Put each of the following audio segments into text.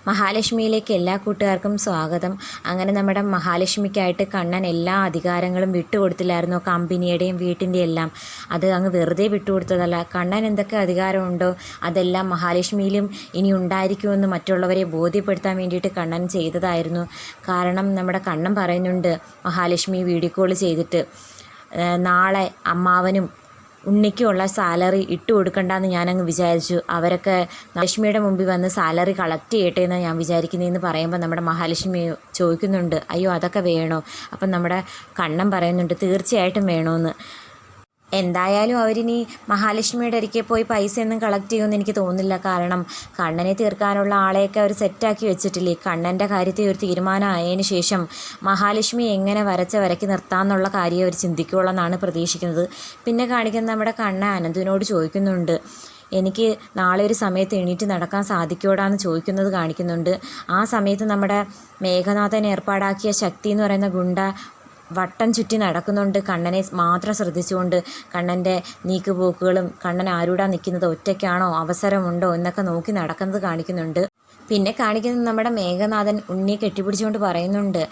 മഹാലക്ഷ്മിയിലേക്ക് എല്ലാ കൂട്ടുകാർക്കും സ്വാഗതം. അങ്ങനെ നമ്മുടെ മഹാലക്ഷ്മിക്കായിട്ട് കണ്ണൻ എല്ലാ അധികാരങ്ങളും വിട്ടുകൊടുത്തില്ലായിരുന്നു, കമ്പനിയുടെയും വീട്ടിൻ്റെ എല്ലാം. അത് അങ്ങ് വെറുതെ വിട്ടുകൊടുത്തതല്ല. കണ്ണൻ എന്തൊക്കെ അധികാരമുണ്ടോ അതെല്ലാം മഹാലക്ഷ്മിയിലും ഇനി ഉണ്ടായിരിക്കുമെന്ന് മറ്റുള്ളവരെ ബോധ്യപ്പെടുത്താൻ വേണ്ടിയിട്ട് കണ്ണൻ ചെയ്തതായിരുന്നു. കാരണം നമ്മുടെ കണ്ണൻ പറയുന്നുണ്ട് മഹാലക്ഷ്മി വീഡിയോ കോൾ ചെയ്തിട്ട്, നാളെ അമ്മാവനും ഉണ്ണിക്കുമുള്ള സാലറി ഇട്ട് കൊടുക്കണ്ടെന്ന് ഞാനങ്ങ് വിചാരിച്ചു. അവരൊക്കെ ലക്ഷ്മിയുടെ മുമ്പിൽ വന്ന് സാലറി കളക്ട് ചെയ്യട്ടെ എന്ന് ഞാൻ വിചാരിക്കുന്നതെന്ന് പറയുമ്പോൾ നമ്മുടെ മഹാലക്ഷ്മി ചോദിക്കുന്നുണ്ട്, അയ്യോ അതൊക്കെ വേണോ? അപ്പം നമ്മുടെ കണ്ണൻ പറയുന്നുണ്ട് തീർച്ചയായിട്ടും വേണമെന്ന്. എന്തായാലും അവരിനി മഹാലക്ഷ്മിയുടെ അരികെ പോയി പൈസയൊന്നും കളക്ട് ചെയ്യുമെന്ന് എനിക്ക് തോന്നുന്നില്ല. കാരണം കണ്ണനെ തീർക്കാനുള്ള ആളെയൊക്കെ അവർ സെറ്റാക്കി വെച്ചിട്ടില്ലേ. കണ്ണൻ്റെ കാര്യത്തിൽ ഒരു തീരുമാനം ആയതിനു ശേഷം മഹാലക്ഷ്മി എങ്ങനെ വരയ്ക്ക് നിർത്താമെന്നുള്ള കാര്യം അവർ ചിന്തിക്കുകയുള്ളൂ എന്നാണ് പ്രതീക്ഷിക്കുന്നത്. പിന്നെ കാണിക്കുന്നത് നമ്മുടെ കണ്ണൻ അനന്തുവിനോട് ചോദിക്കുന്നുണ്ട്, എനിക്ക് നാളെ ഒരു സമയത്ത് എണീറ്റ് നടക്കാൻ സാധിക്കോടാന്ന് ചോദിക്കുന്നത് കാണിക്കുന്നുണ്ട്. ആ സമയത്ത് നമ്മുടെ മേഘനാഥൻ ഏർപ്പാടാക്കിയ ശക്തി എന്ന് പറയുന്ന ഗുണ്ട വട്ടം ചുറ്റി നടക്കുന്നുണ്ട്, കണ്ണനെ മാത്രം ശ്രദ്ധിച്ചുകൊണ്ട്. കണ്ണൻ്റെ നീക്കുപോക്കുകളും കണ്ണൻ ആരൂടാ നിൽക്കുന്നത്, ഒറ്റയ്ക്കാണോ, അവസരമുണ്ടോ എന്നൊക്കെ നോക്കി നടക്കുന്നത് കാണിക്കുന്നുണ്ട്. പിന്നെ കാണിക്കുന്നത് നമ്മുടെ മേഘനാഥൻ ഉണ്ണിയെ കെട്ടിപ്പിടിച്ചുകൊണ്ട് പറയുന്നുണ്ട്,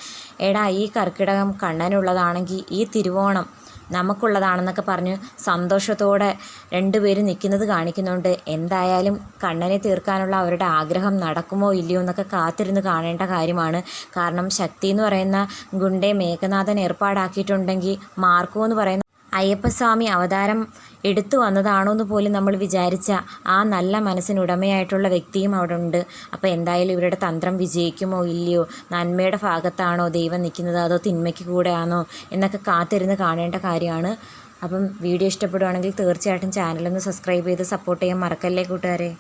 എടാ ഈ കർക്കിടകം കണ്ണനുള്ളതാണെങ്കിൽ ഈ തിരുവോണം നമുക്കുള്ളതാണെന്നൊക്കെ പറഞ്ഞ് സന്തോഷത്തോടെ രണ്ടുപേരും നിൽക്കുന്നത് കാണിക്കുന്നുണ്ട്. എന്തായാലും കണ്ണനെ തീർക്കാനുള്ള അവരുടെ ആഗ്രഹം നടക്കുമോ ഇല്ലയോ എന്നൊക്കെ കാത്തിരുന്ന് കാണേണ്ട കാര്യമാണ്. കാരണം ശക്തി എന്ന് പറയുന്ന ഗുണ്ടയെ മേഘനാഥൻ ഏർപ്പാടാക്കിയിട്ടുണ്ടെങ്കിൽ മാർക്കോ എന്ന് പറയുന്ന അയ്യപ്പസ്വാമി അവതാരം എടുത്തു വന്നതാണോ എന്ന് പോലും നമ്മൾ വിചാരിച്ച ആ നല്ല മനസ്സിനുടമയായിട്ടുള്ള വ്യക്തിയും അവിടെ ഉണ്ട്. അപ്പോൾ എന്തായാലും ഇവരുടെ തന്ത്രം വിജയിക്കുമോ ഇല്ലയോ, നന്മയുടെ ഭാഗത്താണോ ദൈവം നിൽക്കുന്നത് അതോ തിന്മയ്ക്ക് കൂടെയാണോ എന്നൊക്കെ കാത്തിരുന്ന് കാണേണ്ട കാര്യമാണ്. അപ്പം വീഡിയോ ഇഷ്ടപ്പെടുവാണെങ്കിൽ തീർച്ചയായിട്ടും ചാനലൊന്ന് സബ്സ്ക്രൈബ് ചെയ്ത് സപ്പോർട്ട് ചെയ്യാൻ മറക്കല്ലേ കൂട്ടുകാരെ.